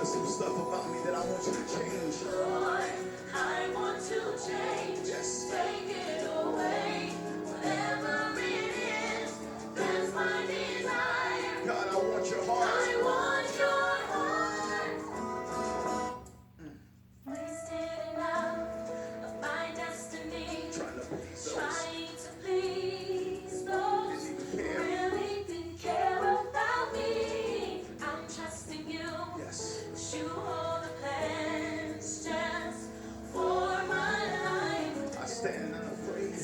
Some stuff about me that I want you to change. Lord, I want to change. Yes. Take it away. Whatever it is, that's my desire. God, I want your heart. I want your heart. Wasted enough of my destiny. Trying to please those who really didn't care about me. I'm trusting you. Yes. You hold the plans just for my life. I stand unafraid.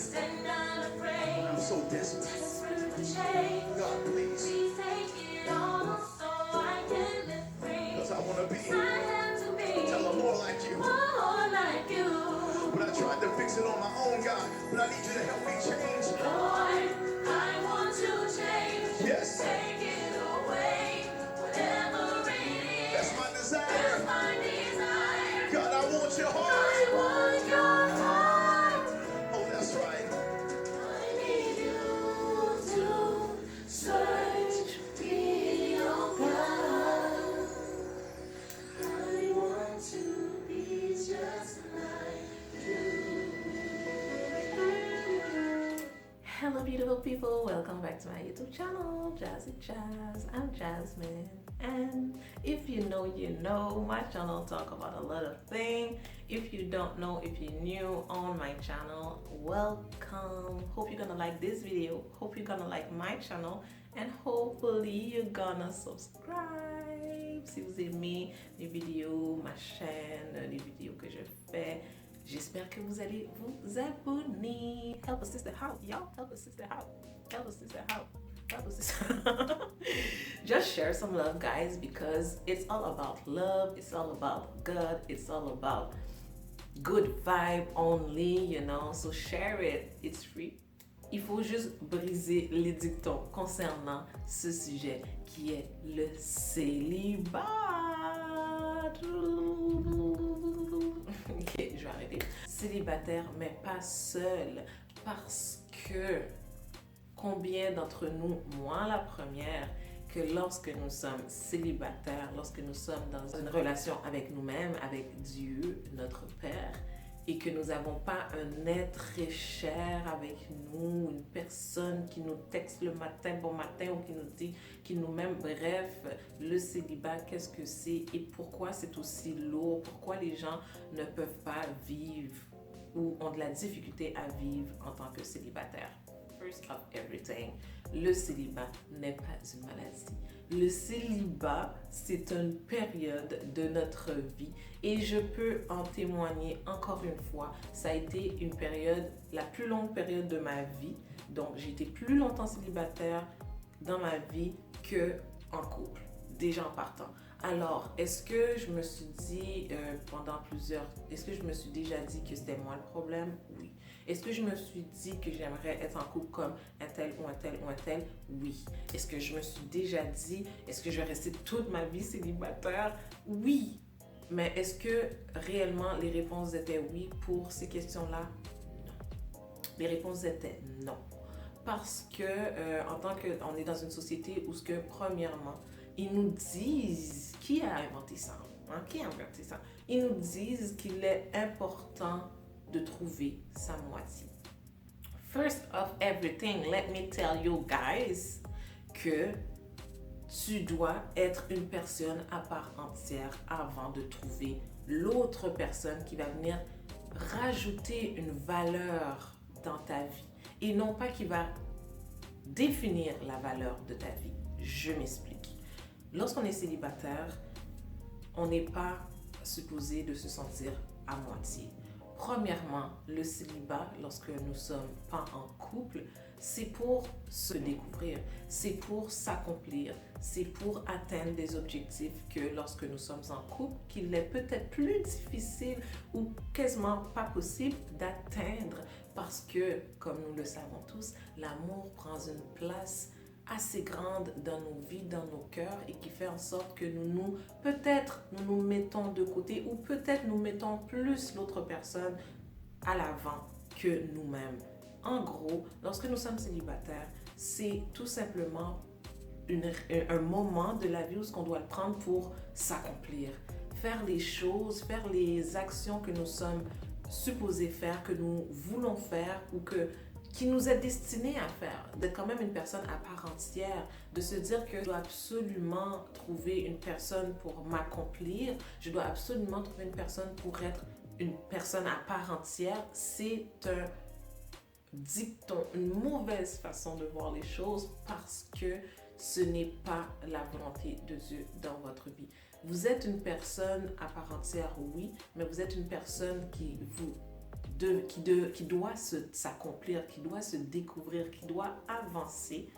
I'm so desperate for change. God, please take it all so I can live free. Because I want to be. I have to be. Tell them more like you. More like you. But I tried to fix it on my own, God. But I need you to help me change. Lord, I want to change. Yes. Take it away. Whatever it is. That's my desire. That's my desire. God, I want your heart. I want your heart. Oh, that's right. I need you to search me, oh God. I want to be just like you. Hello beautiful people, welcome back to my YouTube channel, Jazzy Jazz. I'm Jasmine, and if you know, you know, my channel talk about a lot of things. If you don't know, if you're new on my channel, welcome. Hope you're gonna like this video, hope you're gonna like my channel, and hopefully you're gonna subscribe si vous aimez les vidéos, ma chaîne, les vidéos que je fais. J'espère que vous allez vous abonner. Help a sister out, y'all. Help a sister out. Help a sister out. Help a sister. Just share some love, guys, because it's all about love. It's all about God. It's all about good vibe only, you know. So share it. It's free. Il faut juste briser les dictons concernant ce sujet qui est le célibat. Ok, je vais arrêter. Célibataire, mais pas seul. Parce que combien d'entre nous, moi la première, que lorsque nous sommes célibataires, lorsque nous sommes dans une relation avec nous-mêmes, avec Dieu, notre Père, et que nous n'avons pas un être très cher avec nous, une personne qui nous texte le matin, bon matin, ou qui nous dit, qui nous m'aime, bref, le célibat, qu'est-ce que c'est et pourquoi c'est aussi lourd, pourquoi les gens ne peuvent pas vivre ou ont de la difficulté à vivre en tant que célibataire. First of everything, le célibat n'est pas une maladie. Le célibat, c'est une période de notre vie et je peux en témoigner encore une fois. Ça a été une période, la plus longue période de ma vie. Donc, j'ai été plus longtemps célibataire dans ma vie que en couple, déjà en partant. Alors, est-ce que je me suis dit est-ce que je me suis déjà dit que c'était moi le problème? Oui. Est-ce que je me suis dit que j'aimerais être en couple comme un tel ou un tel ou un tel? Oui. Est-ce que je me suis déjà dit, est-ce que je vais rester toute ma vie célibataire? Oui. Mais est-ce que réellement les réponses étaient oui pour ces questions-là? Non. Les réponses étaient non. Parce que en tant qu'on est dans une société où premièrement, ils nous disent, qui a inventé ça? Hein? Qui a inventé ça? Ils nous disent qu'il est important de trouver sa moitié. First of everything, let me tell you guys que tu dois être une personne à part entière avant de trouver l'autre personne qui va venir rajouter une valeur dans ta vie et non pas qui va définir la valeur de ta vie. Je m'explique. Lorsqu'on est célibataire, on n'est pas supposé de se sentir à moitié. Premièrement, le célibat, lorsque nous ne sommes pas en couple, c'est pour se découvrir, c'est pour s'accomplir, c'est pour atteindre des objectifs que lorsque nous sommes en couple, qu'il est peut-être plus difficile ou quasiment pas possible d'atteindre parce que, comme nous le savons tous, l'amour prend une place assez grande dans nos vies, dans nos cœurs et qui fait en sorte que peut-être nous nous mettons de côté ou peut-être nous mettons plus l'autre personne à l'avant que nous-mêmes. En gros, lorsque nous sommes célibataires, c'est tout simplement un moment de la vie où on doit le prendre pour s'accomplir, faire les choses, faire les actions que nous sommes supposés faire, que nous voulons faire ou qui nous est destiné à faire, d'être quand même une personne à part entière, de se dire que je dois absolument trouver une personne pour m'accomplir, je dois absolument trouver une personne pour être une personne à part entière, c'est un dicton, une mauvaise façon de voir les choses parce que ce n'est pas la volonté de Dieu dans votre vie. Vous êtes une personne à part entière, oui, mais vous êtes une personne qui doit s'accomplir, qui doit se découvrir, qui doit avancer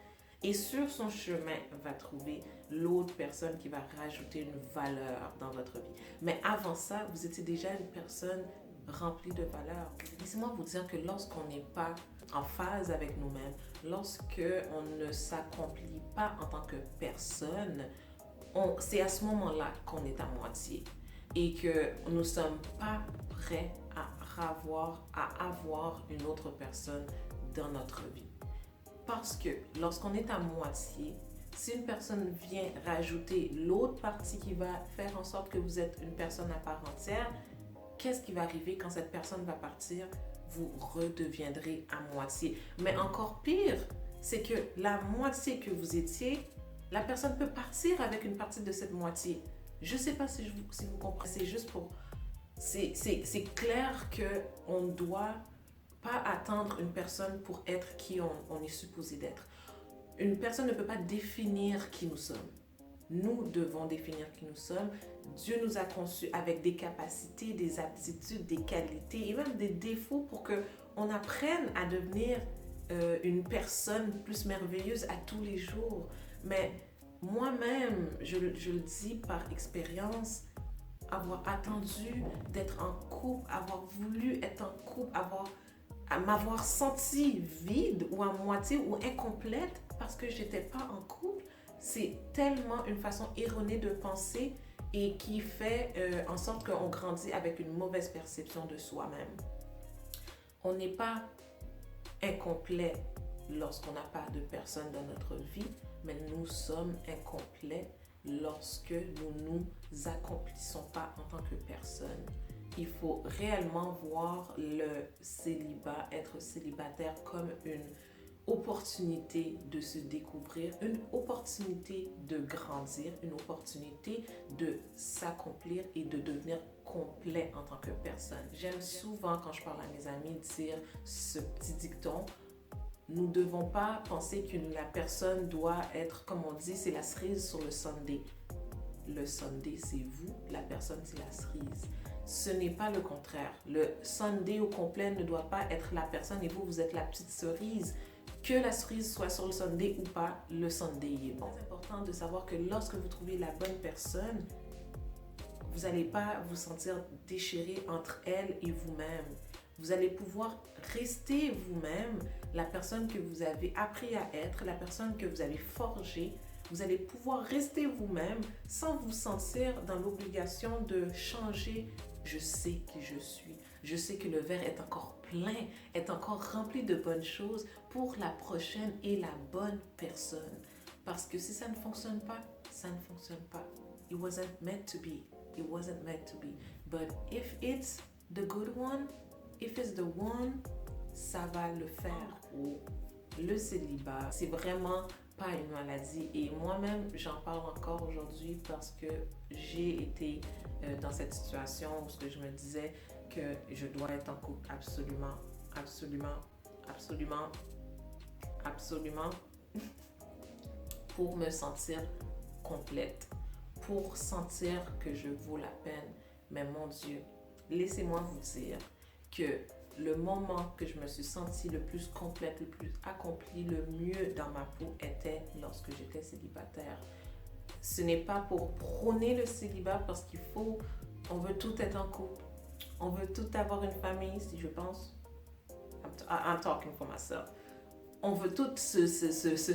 et sur son chemin va trouver l'autre personne qui va rajouter une valeur dans votre vie. Mais avant ça, vous étiez déjà une personne remplie de valeur. Laissez-moi vous dire que lorsqu'on n'est pas en phase avec nous-mêmes, lorsqu'on ne s'accomplit pas en tant que personne, c'est à ce moment-là qu'on est à moitié et que nous ne sommes pas prêts à avoir une autre personne dans notre vie. Parce que lorsqu'on est à moitié, si une personne vient rajouter l'autre partie qui va faire en sorte que vous êtes une personne à part entière, qu'est-ce qui va arriver quand cette personne va partir? Vous redeviendrez à moitié. Mais encore pire, c'est que la moitié que vous étiez, la personne peut partir avec une partie de cette moitié. Je ne sais pas si vous comprenez, c'est juste pour... C'est clair qu'on ne doit pas attendre une personne pour être qui on est supposé d'être. Une personne ne peut pas définir qui nous sommes. Nous devons définir qui nous sommes. Dieu nous a conçus avec des capacités, des aptitudes, des qualités et même des défauts pour qu'on apprenne à devenir une personne plus merveilleuse à tous les jours. Mais moi-même, je le dis par expérience, avoir attendu d'être en couple, avoir voulu être en couple, m'avoir sentie vide ou à moitié ou incomplète parce que j'étais pas en couple, c'est tellement une façon erronée de penser et qui fait en sorte qu'on grandit avec une mauvaise perception de soi-même. On n'est pas incomplet lorsqu'on n'a pas de personne dans notre vie, mais nous sommes incomplets lorsque nous ne nous accomplissons pas en tant que personne. Il faut réellement voir le célibat, être célibataire comme une opportunité de se découvrir, une opportunité de grandir, une opportunité de s'accomplir et de devenir complet en tant que personne. J'aime souvent quand je parle à mes amis dire ce petit dicton: nous ne devons pas penser que la personne doit être, comme on dit, c'est la cerise sur le sundae. Le sundae, c'est vous, la personne, c'est la cerise. Ce n'est pas le contraire. Le sundae au complet ne doit pas être la personne et vous êtes la petite cerise. Que la cerise soit sur le sundae ou pas, le sundae est bon. C'est important de savoir que lorsque vous trouvez la bonne personne, vous n'allez pas vous sentir déchiré entre elle et vous-même. Vous allez pouvoir rester vous-même, la personne que vous avez appris à être, la personne que vous avez forgée. Vous allez pouvoir rester vous-même sans vous sentir dans l'obligation de changer. Je sais qui je suis. Je sais que le verre est encore plein, est encore rempli de bonnes choses pour la prochaine et la bonne personne. Parce que si ça ne fonctionne pas, ça ne fonctionne pas. It wasn't meant to be. It wasn't meant to be. But if it's the good one, if it's the one, ça va le faire. Le célibat, c'est vraiment pas une maladie. Et moi-même, j'en parle encore aujourd'hui parce que j'ai été dans cette situation où je me disais que je dois être en couple absolument, absolument, absolument, absolument pour me sentir complète, pour sentir que je vaux la peine. Mais mon Dieu, laissez-moi vous dire que le moment que je me suis sentie le plus complète, le plus accomplie, le mieux dans ma peau était lorsque j'étais célibataire. Ce n'est pas pour prôner le célibat parce on veut tout être en couple, on veut tout avoir une famille, si je pense. I'm talking for myself. On veut tout ce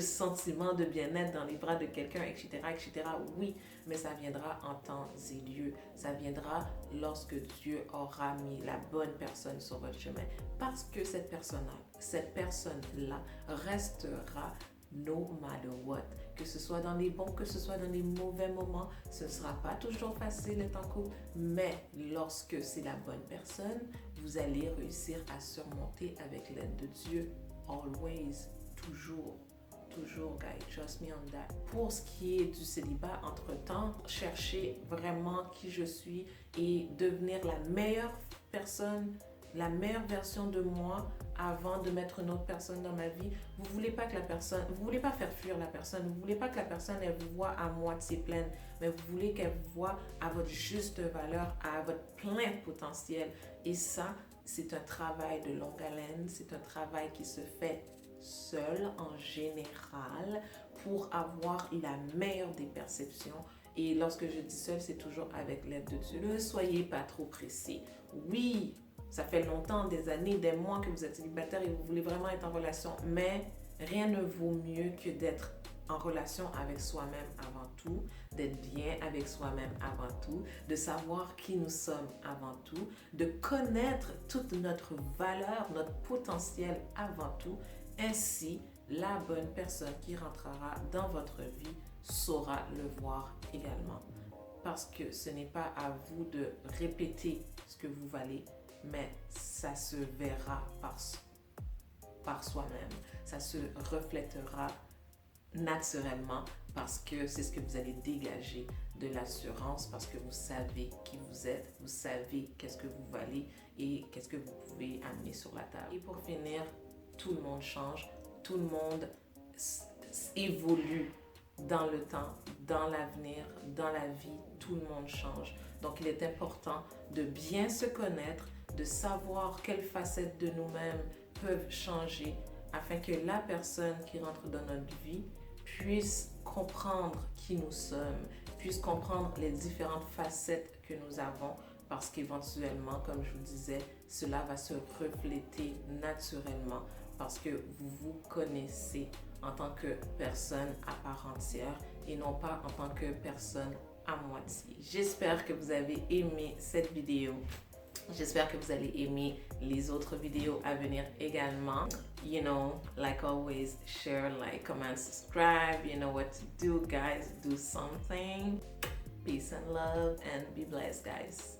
sentiment de bien-être dans les bras de quelqu'un, etc., etc. Oui, mais ça viendra en temps et lieu. Ça viendra lorsque Dieu aura mis la bonne personne sur votre chemin. Parce que cette personne-là restera no matter what. Que ce soit dans les bons, que ce soit dans les mauvais moments, ce ne sera pas toujours facile d'être en couple, mais lorsque c'est la bonne personne, vous allez réussir à surmonter avec l'aide de Dieu. Always, toujours, guys, trust me on that. Pour ce qui est du célibat, entre-temps, cherchez vraiment qui je suis et devenir la meilleure personne, la meilleure version de moi avant de mettre une autre personne dans ma vie. Vous voulez pas faire fuir la personne, vous voulez pas que la personne elle vous voit à moitié pleine, mais vous voulez qu'elle vous voit à votre juste valeur, à votre plein potentiel. Et ça, c'est un travail de longue haleine, c'est un travail qui se fait seul en général pour avoir la meilleure des perceptions. Et lorsque je dis seul, c'est toujours avec l'aide de Dieu. Ne soyez pas trop pressés. Oui, ça fait longtemps, des années, des mois que vous êtes célibataire et vous voulez vraiment être en relation, mais rien ne vaut mieux que d'être en relation avec soi-même avant tout, d'être bien avec soi-même avant tout, de savoir qui nous sommes avant tout, de connaître toute notre valeur, notre potentiel avant tout. Ainsi, la bonne personne qui rentrera dans votre vie saura le voir également. Parce que ce n'est pas à vous de répéter ce que vous valez, mais ça se verra par soi-même. Ça se reflètera naturellement parce que c'est ce que vous allez dégager de l'assurance, parce que vous savez qui vous êtes, vous savez qu'est-ce que vous valez et qu'est-ce que vous pouvez amener sur la table. Et pour finir, tout le monde change, tout le monde évolue dans le temps, dans l'avenir, dans la vie, tout le monde change. Donc il est important de bien se connaître, de savoir quelles facettes de nous-mêmes peuvent changer afin que la personne qui rentre dans notre vie puisse comprendre qui nous sommes, puisse comprendre les différentes facettes que nous avons, parce qu'éventuellement, comme je vous disais, cela va se refléter naturellement parce que vous vous connaissez en tant que personne à part entière et non pas en tant que personne à moitié. J'espère que vous avez aimé cette vidéo. J'espère que vous allez aimer les autres vidéos à venir également. You know, like always, share, like, comment, subscribe. You know what to do, guys. Do something. Peace and love and be blessed, guys.